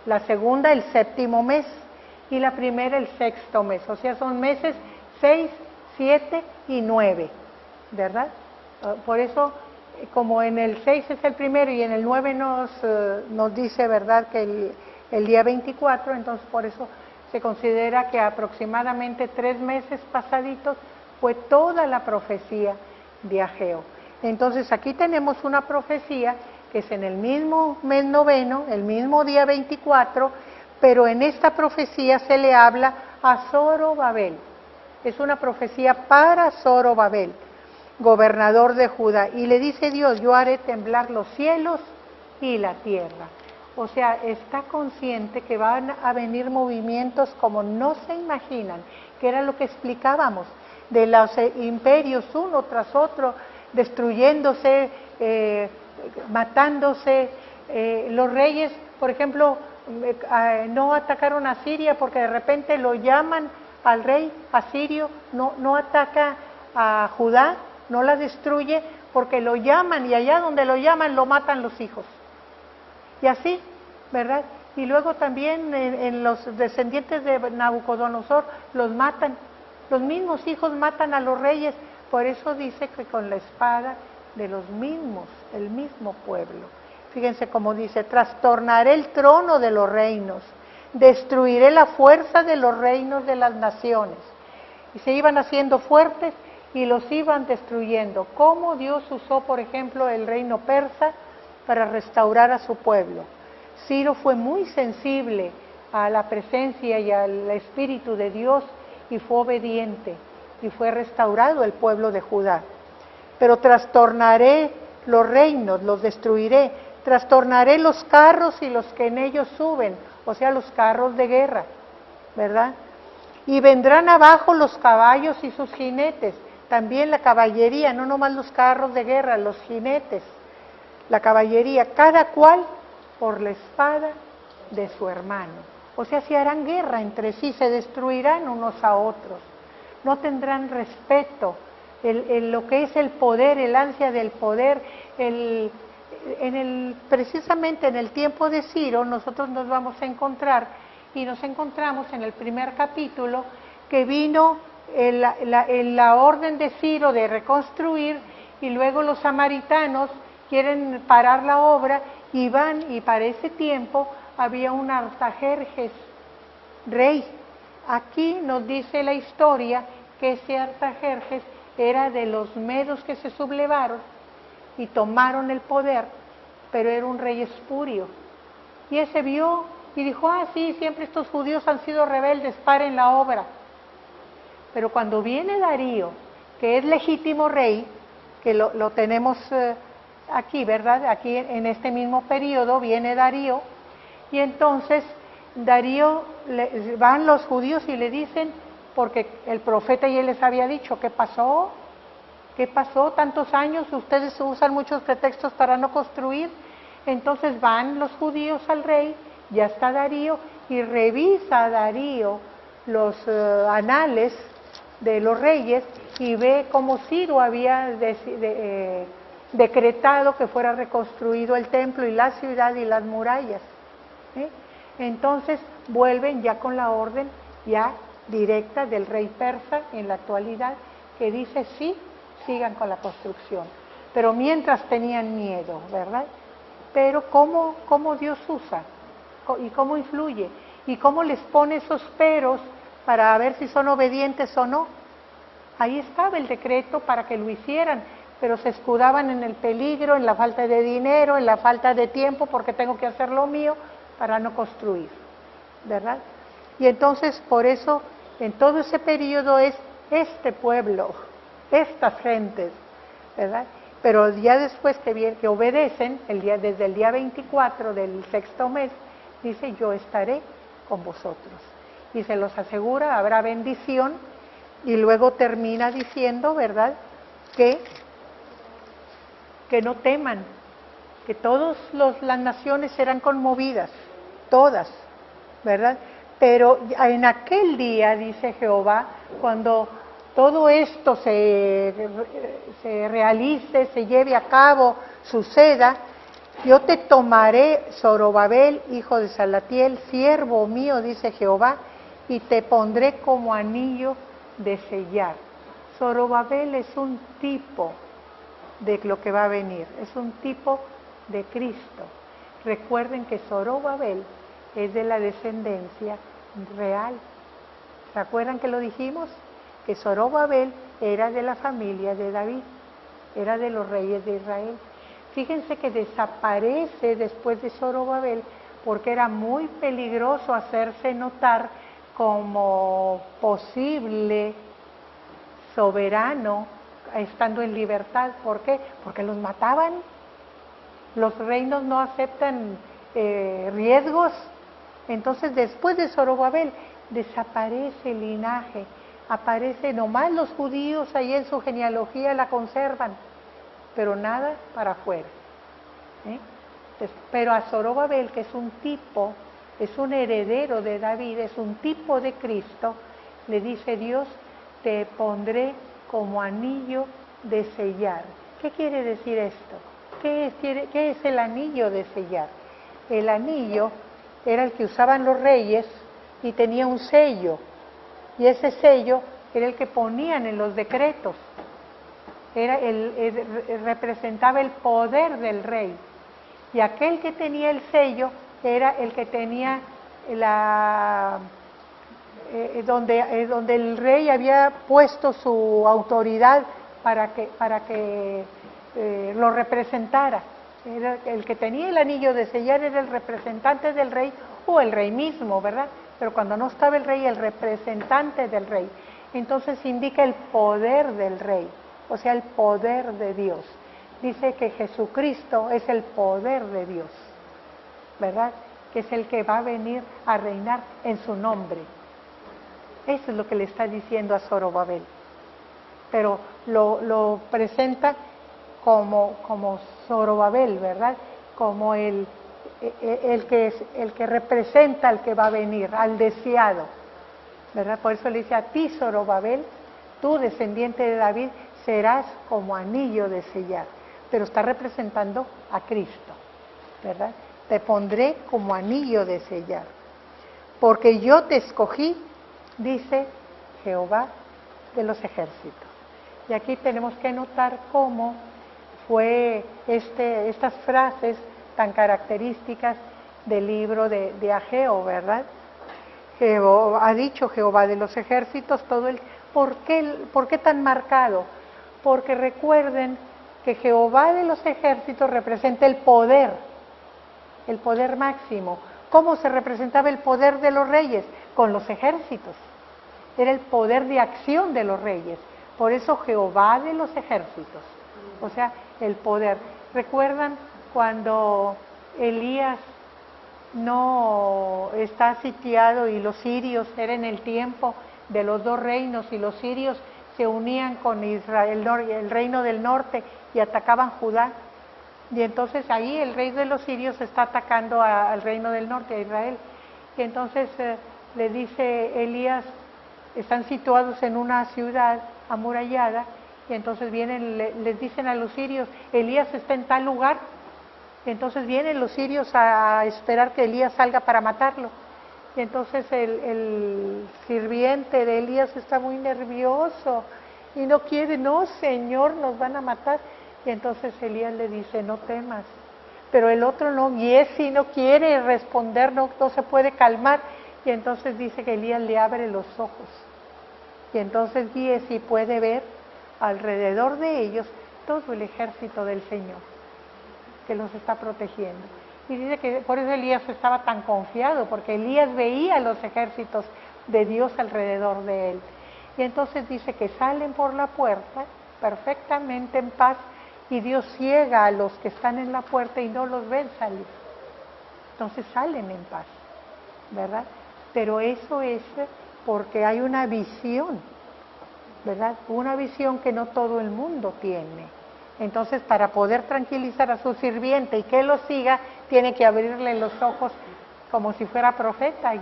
la segunda el 7º mes y la primera el 6º mes, o sea, son meses 6, 7 y 9, ¿verdad? Por eso, como en el 6 es el primero y en el 9 nos dice, ¿verdad?, que el día 24, entonces por eso se considera que aproximadamente 3 meses pasaditos fue toda la profecía de Ageo. Entonces aquí tenemos una profecía que es en el mismo mes noveno, el mismo día 24, pero en esta profecía se le habla a Zorobabel. Es una profecía para Zorobabel, gobernador de Judá, y le dice Dios, yo haré temblar los cielos y la tierra. O sea, está consciente que van a venir movimientos como no se imaginan, que era lo que explicábamos, de los imperios uno tras otro, destruyéndose, matándose. Los reyes, por ejemplo, no atacaron a Siria porque de repente lo llaman al rey asirio, no ataca a Judá, no la destruye porque lo llaman, y allá donde lo llaman lo matan los hijos. Y así, ¿verdad? Y luego también en los descendientes de Nabucodonosor los matan, los mismos hijos matan a los reyes. Por eso dice que con la espada de los mismos, el mismo pueblo. Fíjense cómo dice, trastornaré el trono de los reinos, destruiré la fuerza de los reinos de las naciones. Y se iban haciendo fuertes y los iban destruyendo. Como Dios usó, por ejemplo, el reino persa para restaurar a su pueblo. Ciro fue muy sensible a la presencia y al Espíritu de Dios y fue obediente y fue restaurado el pueblo de Judá. Pero trastornaré los reinos, los destruiré, trastornaré los carros y los que en ellos suben, o sea, los carros de guerra, ¿verdad? Y vendrán abajo los caballos y sus jinetes, también la caballería, no nomás los carros de guerra, los jinetes, la caballería, cada cual por la espada de su hermano. O sea, se harán guerra entre sí, se destruirán unos a otros, no tendrán respeto, lo que es el poder, el ansia del poder. Precisamente en el tiempo de Ciro nosotros nos vamos a encontrar, y nos encontramos en el primer capítulo, que vino la orden de Ciro de reconstruir, y luego los samaritanos quieren parar la obra y van, y para ese tiempo había un Artajerjes, rey. Aquí nos dice la historia que ese Artajerjes era de los medos que se sublevaron y tomaron el poder, pero era un rey espurio. Y ese vio y dijo, ah, sí, siempre estos judíos han sido rebeldes, paren la obra. Pero cuando viene Darío, que es legítimo rey, que lo tenemos aquí, ¿verdad? Aquí en este mismo periodo viene Darío, y entonces Darío, van los judíos y le dicen, porque el profeta ya les había dicho, ¿qué pasó? ¿Qué pasó? Tantos años, ustedes usan muchos pretextos para no construir. Entonces van los judíos al rey, ya está Darío, y revisa Darío los anales de los reyes y ve cómo Ciro había decretado que fuera reconstruido el templo y la ciudad y las murallas. Entonces vuelven ya con la orden ya directa del rey persa en la actualidad, que dice sí, sigan con la construcción. Pero mientras tenían miedo, ¿verdad? Pero cómo Dios usa y cómo influye y cómo les pone esos peros para ver si son obedientes o no. Ahí estaba el decreto para que lo hicieran, pero se escudaban en el peligro, en la falta de dinero, en la falta de tiempo, porque tengo que hacer lo mío para no construir, ¿verdad? Y entonces por eso en todo ese periodo es este pueblo, estas gentes, ¿verdad? Pero ya después que obedecen, desde el día 24 del sexto mes, dice, yo estaré con vosotros. Y se los asegura, habrá bendición, y luego termina diciendo, ¿verdad?, que no teman, que todas las naciones serán conmovidas, todas, ¿verdad? Pero en aquel día, dice Jehová, cuando todo esto se realice, se lleve a cabo, suceda, yo te tomaré, Zorobabel, hijo de Salatiel, siervo mío, dice Jehová, y te pondré como anillo de sellar. Zorobabel es un tipo de lo que va a venir, es un tipo de Cristo. Recuerden que Zorobabel es de la descendencia real. ¿Se acuerdan que lo dijimos? Que Zorobabel era de la familia de David, era de los reyes de Israel. Fíjense que desaparece después de Zorobabel porque era muy peligroso hacerse notar como posible soberano estando en libertad. ¿Por qué? Porque los mataban. Los reinos no aceptan riesgos. Entonces después de Zorobabel desaparece el linaje, aparece nomás los judíos ahí en su genealogía la conservan, pero nada para afuera. Pero a Zorobabel, que es un tipo, es un heredero de David, es un tipo de Cristo, le dice Dios, te pondré como anillo de sellar. ¿Qué quiere decir esto? ¿Qué es el anillo de sellar? El anillo era el que usaban los reyes y tenía un sello, y ese sello era el que ponían en los decretos. Representaba el poder del rey, y aquel que tenía el sello era el que tenía donde el rey había puesto su autoridad para que lo representara. Era el que tenía el anillo de sellar, era el representante del rey o el rey mismo, ¿verdad? Pero cuando no estaba el rey, el representante del rey. Entonces indica el poder del rey, o sea, el poder de Dios. Dice que Jesucristo es el poder de Dios, ¿verdad? Que es el que va a venir a reinar en su nombre. Eso es lo que le está diciendo a Zorobabel. Pero lo presenta como Zorobabel, ¿verdad? Como el que representa al que va a venir, al deseado, ¿verdad? Por eso le dice a ti, Zorobabel, tú, descendiente de David, serás como anillo de sellar. Pero está representando a Cristo, ¿verdad? Te pondré como anillo de sellar. Porque yo te escogí, dice Jehová de los ejércitos. Y aquí tenemos que notar cómo fue estas frases tan características del libro de Ageo, ¿verdad? Ha dicho Jehová de los ejércitos todo el... ¿Por qué tan marcado? porque recuerden que Jehová de los ejércitos representa el poder máximo. ¿Cómo se representaba el poder de los reyes? Con los ejércitos. Era el poder de acción de los reyes. Por eso Jehová de los ejércitos. O sea, el poder. ¿Recuerdan cuando Elías no está sitiado y los sirios, era en el tiempo de los dos reinos, y los sirios se unían con Israel, el reino del norte, y atacaban Judá? Y entonces ahí el rey de los sirios está atacando al reino del norte, a Israel. Y entonces le dice Elías, están situados en una ciudad amurallada, y entonces vienen, les dicen a los sirios, Elías está en tal lugar. Y entonces vienen los sirios a esperar que Elías salga para matarlo. Y entonces el sirviente de Elías está muy nervioso y no quiere, no, Señor, nos van a matar. Y entonces Elías le dice, no temas. Pero el otro no, Giesi no quiere responder, no se puede calmar. Y entonces dice que Elías le abre los ojos. Y entonces Giesi puede ver alrededor de ellos todo el ejército del Señor, que los está protegiendo. Y dice que por eso Elías estaba tan confiado, porque Elías veía los ejércitos de Dios alrededor de él. Y entonces dice que salen por la puerta perfectamente en paz, y Dios ciega a los que están en la puerta y no los ven salir. Entonces salen en paz, ¿verdad? Pero eso es porque hay una visión, ¿verdad? Una visión que no todo el mundo tiene. Entonces, para poder tranquilizar a su sirviente y que lo siga, tiene que abrirle los ojos como si fuera profeta,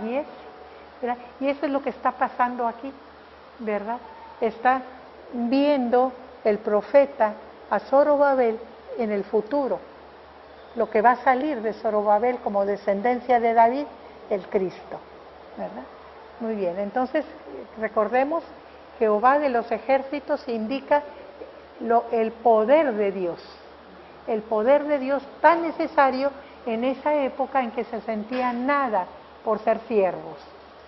¿verdad? Y eso es lo que está pasando aquí, ¿verdad? Está viendo el profeta a Zorobabel en el futuro, lo que va a salir de Zorobabel como descendencia de David, el Cristo, ¿verdad? Muy bien, entonces recordemos, Jehová de los ejércitos indica el poder de Dios tan necesario en esa época en que se sentía nada por ser siervos,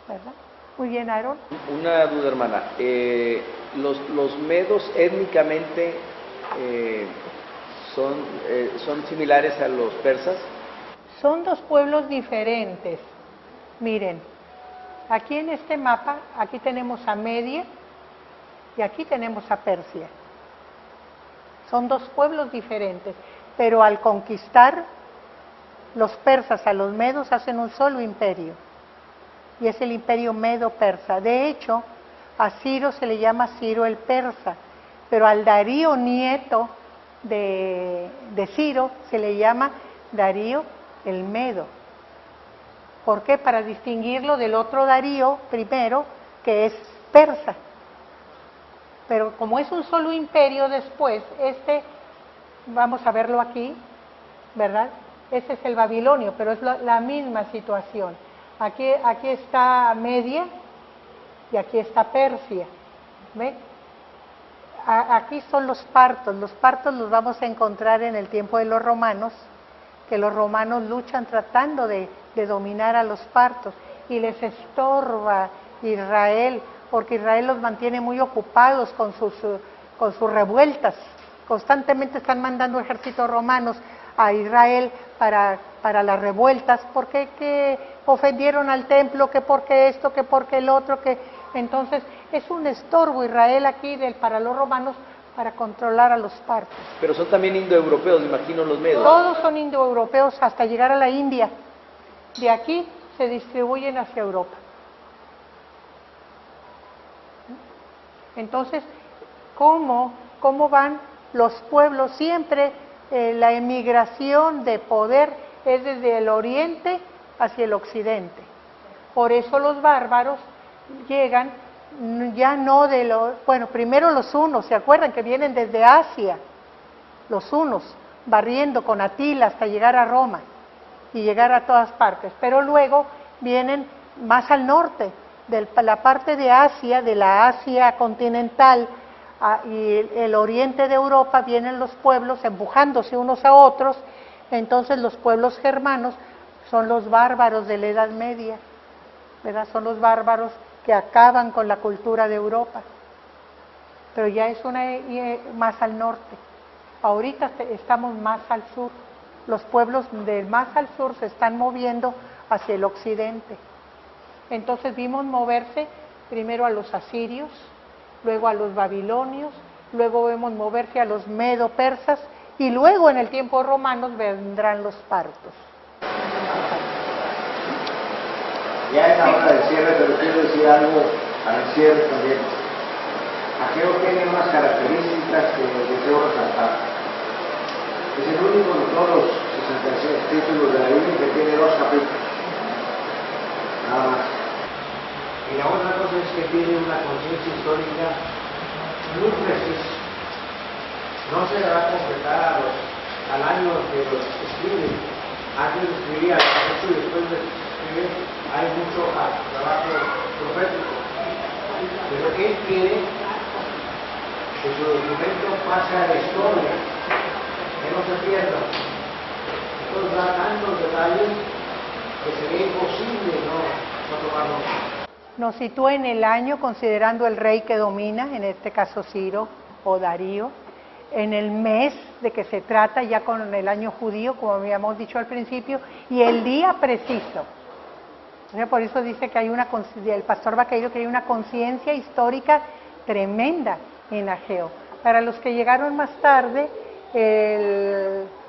¿verdad? Muy bien, Aarón.
Una duda, hermana. Los medos étnicamente son similares a los persas.
Son dos pueblos diferentes. Miren, aquí en este mapa, aquí tenemos a Media y aquí tenemos a Persia. Son dos pueblos diferentes, pero al conquistar los persas a los medos hacen un solo imperio, y es el imperio medo-persa. De hecho, a Ciro se le llama Ciro el persa, pero al Darío nieto de Ciro se le llama Darío el medo. ¿Por qué? Para distinguirlo del otro Darío primero, que es persa. Pero como es un solo imperio después, vamos a verlo aquí, ¿verdad? Este es el babilonio, pero es la misma situación. Aquí está Media y aquí está Persia, ¿ve? Aquí son los partos los vamos a encontrar en el tiempo de los romanos, que los romanos luchan tratando de dominar a los partos, y les estorba Israel, porque Israel los mantiene muy ocupados con sus revueltas. Constantemente están mandando ejércitos romanos a Israel para las revueltas, porque que ofendieron al templo, que porque esto, que porque el otro, que entonces es un estorbo Israel aquí para los romanos para controlar a los partos.
Pero son también indoeuropeos, me imagino, los medos.
Todos son indoeuropeos hasta llegar a la India. De aquí se distribuyen hacia Europa. Entonces, ¿cómo van los pueblos? Siempre la emigración de poder es desde el oriente hacia el occidente. Por eso los bárbaros llegan ya no primero los hunos, ¿se acuerdan que vienen desde Asia? Los hunos, barriendo con Atila hasta llegar a Roma y llegar a todas partes, pero luego vienen más al norte, de la parte de Asia, de la Asia continental y el oriente de Europa, vienen los pueblos empujándose unos a otros. Entonces los pueblos germanos son los bárbaros de la Edad Media, ¿verdad? Son los bárbaros que acaban con la cultura de Europa. pero ya es más al norte. Ahorita estamos más al sur. Los pueblos de más al sur se están moviendo hacia el occidente. Entonces vimos moverse primero a los asirios, luego a los babilonios, luego vemos moverse a los medo-persas y luego en el tiempo romano vendrán los partos.
Ya es la hora del cierre, pero quiero decir algo al cierre también. Ageo tiene unas características que deseo resaltar. Es el único de todos los 66 títulos de la Biblia que tiene 2 capítulos. Nada más. Y la otra cosa es que tiene una conciencia histórica muy precisa. No se le va a completar al año que los escribe. Antes de escribir al texto y después de escribir hay mucho trabajo profético. Pero él quiere que su documento pase a la historia, que no se pierda. Entonces da tantos detalles que sería imposible no tomarlos.
Nos sitúa en el año considerando el rey que domina, en este caso Ciro o Darío, en el mes de que se trata, ya con el año judío, como habíamos dicho al principio, y el día preciso. O sea, por eso dice que hay el pastor Vaqueiro, que hay una conciencia histórica tremenda en Ageo. Para los que llegaron más tarde,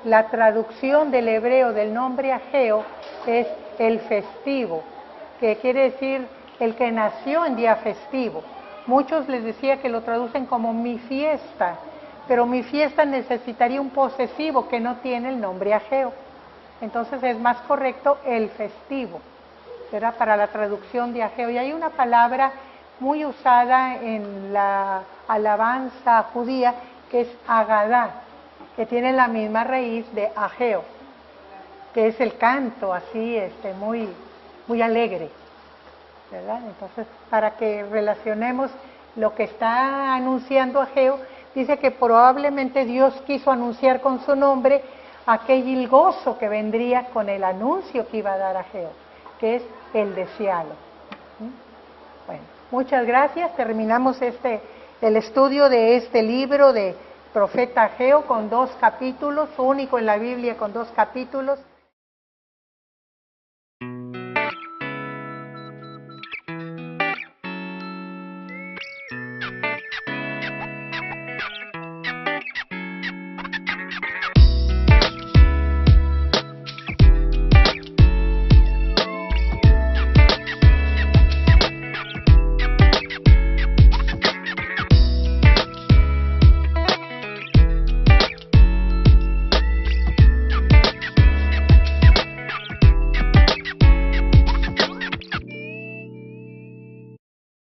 la traducción del hebreo del nombre Ageo es el festivo, que quiere decir el que nació en día festivo. Muchos les decía que lo traducen como mi fiesta, pero mi fiesta necesitaría un posesivo que no tiene el nombre Ageo. Entonces es más correcto el festivo, ¿verdad? Para la traducción de Ageo. Y hay una palabra muy usada en la alabanza judía que es Agadá, que tiene la misma raíz de Ageo, que es el canto así muy alegre, ¿verdad? Entonces, para que relacionemos lo que está anunciando Ageo, dice que probablemente Dios quiso anunciar con su nombre aquel gozo que vendría con el anuncio que iba a dar Ageo, que es el deseado. Bueno, muchas gracias. Terminamos el estudio de este libro de profeta Ageo con 2 capítulos, único en la Biblia con 2 capítulos.